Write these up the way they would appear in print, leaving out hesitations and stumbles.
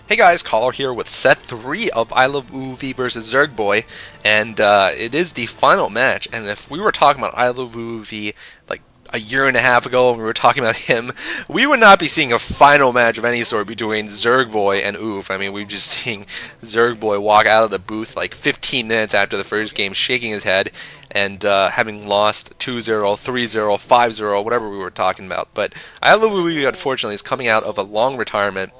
Hey guys, Caller here with set 3 of Iloveoov versus Zergboy, and it is the final match. And if we were talking about Iloveoov like a year and a half ago, and we were talking about him, we would not be seeing a final match of any sort between Zergboy and Oof. I mean, we've just seen Zergboy walk out of the booth like 15 minutes after the first game, shaking his head, and having lost 2-0, 3-0, 5-0, whatever we were talking about. But Iloveoov, unfortunately, is coming out of a long retirement.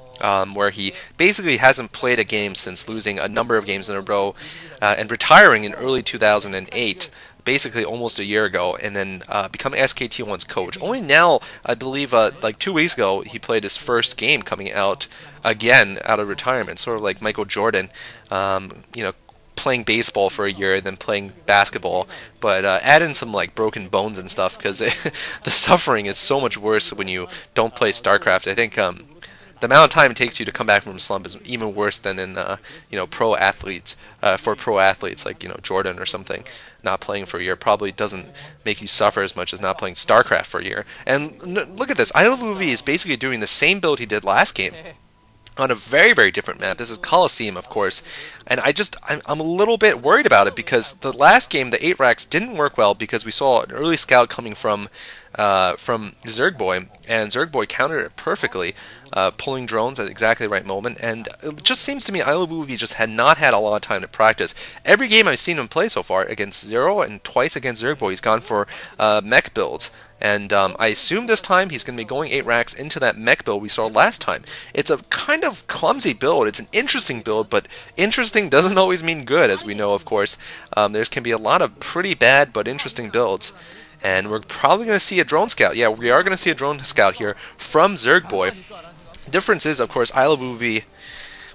Where he basically hasn't played a game since losing a number of games in a row and retiring in early 2008, basically almost a year ago, and then becoming SKT1's coach. Only now, I believe, like 2 weeks ago, he played his first game coming out again out of retirement, sort of like Michael Jordan, playing baseball for a year and then playing basketball, but add in some like broken bones and stuff because the suffering is so much worse when you don't play StarCraft. I think the amount of time it takes you to come back from a slump is even worse than in pro athletes. For pro athletes like Jordan or something, not playing for a year probably doesn't make you suffer as much as not playing StarCraft for a year. And look at this, Iloveoov is basically doing the same build he did last game on a very, very different map. This is Colosseum, of course, and I'm a little bit worried about it because the last game, the 8 racks, didn't work well because we saw an early scout coming from Zergboy, and Zergboy countered it perfectly, pulling drones at exactly the right moment, and it just seems to me Iloveoov just had not had a lot of time to practice. Every game I've seen him play so far, against Zero and twice against Zergboy, he's gone for mech builds. And I assume this time he's going to be going 8 racks into that mech build we saw last time. It's a kind of clumsy build. It's an interesting build, but interesting doesn't always mean good, as we know, of course. There can be a lot of pretty bad but interesting builds. And we're probably going to see a drone scout. Yeah, we are going to see a drone scout here from Zergboy. Difference is, of course, Iloveoov.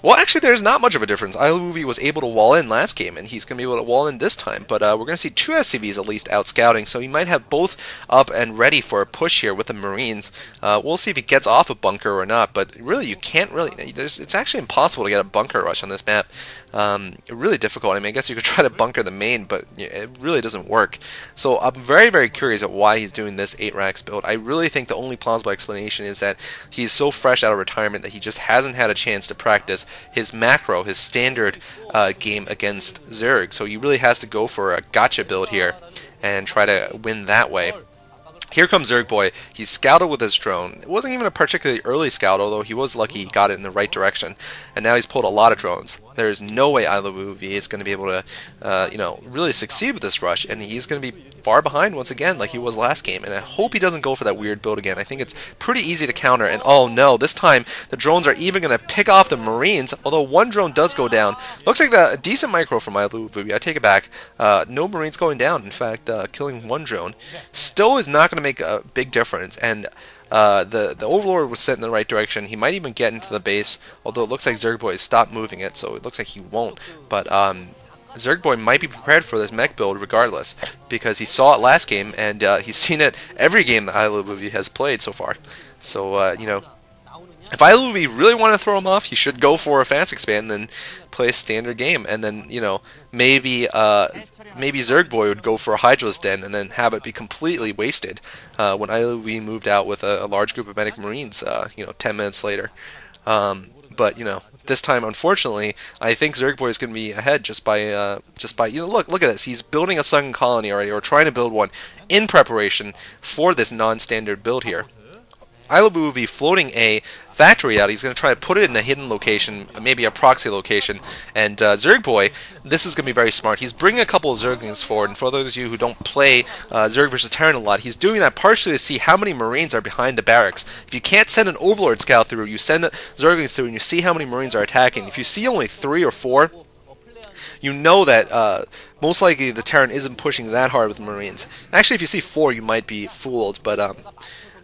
Well, actually, there's not much of a difference. Iloveoov was able to wall in last game, and he's going to be able to wall in this time. But we're going to see 2 SCVs at least out scouting, so he might have both up and ready for a push here with the Marines. We'll see if he gets off a bunker or not, but really, you can't really. It's actually impossible to get a bunker rush on this map. Really difficult. I mean, I guess you could try to bunker the main, but it really doesn't work. So I'm very, very curious at why he's doing this 8 racks build. I really think the only plausible explanation is that he's so fresh out of retirement that he just hasn't had a chance to practice his macro, his standard game against Zerg. So he really has to go for a gotcha build here and try to win that way. Here comes Zergboy. He's scouted with his drone. It wasn't even a particularly early scout, although he was lucky he got it in the right direction. And now he's pulled a lot of drones. There is no way Iloveoov is going to be able to, really succeed with this rush, and he's going to be far behind once again, like he was last game. And I hope he doesn't go for that weird build again. I think it's pretty easy to counter. And oh no, this time the drones are even going to pick off the Marines. Although one drone does go down. Looks like a decent micro from Iloveoov. I take it back. No Marines going down. In fact, killing one drone still is not going to make a big difference. And the Overlord was set in the right direction. He might even get into the base, although it looks like Zergboy stopped moving it, so it looks like he won't. But Zergboy might be prepared for this mech build regardless, because he saw it last game, and he's seen it every game that Iloveoov has played so far. So, if Iloveoov really want to throw him off, he should go for a fast expand and then play a standard game, and then maybe Zergboy would go for a Hydra's Den and then have it be completely wasted when Iloveoov moved out with a large group of medic Marines 10 minutes later. But this time, unfortunately, I think Zergboy is going to be ahead just by look at this. He's building a sunken colony already, or trying to build one in preparation for this non-standard build here. Iloveoov floating a factory out. He's going to try to put it in a hidden location, maybe a proxy location. And Zergboy, this is going to be very smart. He's bringing a couple of Zerglings forward. And for those of you who don't play Zerg versus Terran a lot, he's doing that partially to see how many Marines are behind the barracks. If you can't send an Overlord scout through, you send Zerglings through and you see how many Marines are attacking. If you see only 3 or 4, you know that most likely the Terran isn't pushing that hard with the Marines. Actually, if you see 4, you might be fooled, but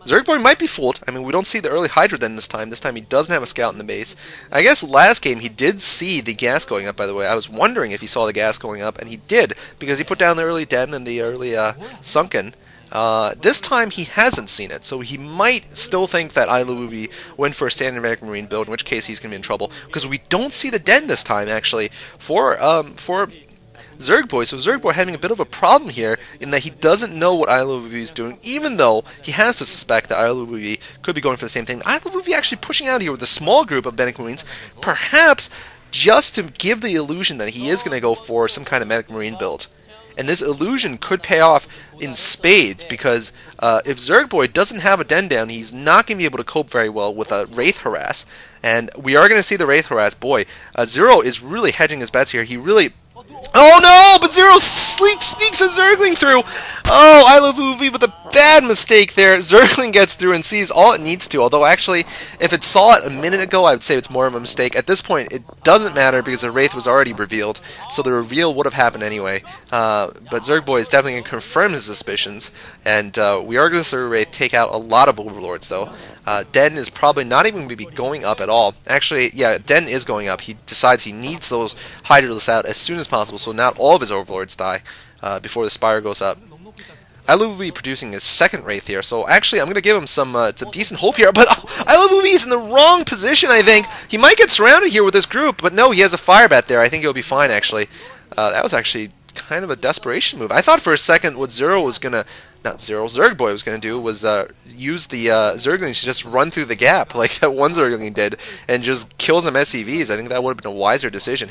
Zergboy might be fooled. I mean, we don't see the early Hydra Den this time. This time he doesn't have a scout in the base. I guess last game he did see the gas going up, by the way. I was wondering if he saw the gas going up, and he did, because he put down the early Den and the early sunken. This time he hasn't seen it, so he might still think that Iloveoov went for a standard American Marine build, in which case he's going to be in trouble, because we don't see the Den this time, actually, for Zergboy. So Zergboy having a bit of a problem here in that he doesn't know what Iloveoov is doing, even though he has to suspect that Iloveoov could be going for the same thing. Iloveoov actually pushing out here with a small group of Medic Marines, perhaps just to give the illusion that he is going to go for some kind of Medic Marine build. And this illusion could pay off in spades, because if Zergboy doesn't have a Den down, he's not going to be able to cope very well with a Wraith Harass. And we are going to see the Wraith Harass. Boy, Zero is really hedging his bets here. He really... Oh no! But Zero sneaks a Zergling through! Oh, Iloveoov with a bad mistake there. Zergling gets through and sees all it needs to, although actually, if it saw it a minute ago, I would say it's more of a mistake. At this point, it doesn't matter because the Wraith was already revealed, so the reveal would have happened anyway. But Zergboy is definitely going to confirm his suspicions, and we are going to see Wraith take out a lot of Overlords, though. Den is probably not even going to be going up at all. Actually, yeah, Den is going up. He decides he needs those Hydralisks out as soon as possible, so not all of his Overlords die before the Spire goes up. Iloveoov producing his second Wraith here, so actually I'm going to give him some decent hope here, but Iloveoov is in the wrong position, I think. He might get surrounded here with this group, but no, he has a Fire Bat there. I think he'll be fine, actually. That was actually kind of a desperation move. I thought for a second what Zero was going to... Not Zero, Zergboy was going to do was use the Zerglings to just run through the gap like that one Zergling did and just kill some SCVs. I think that would have been a wiser decision.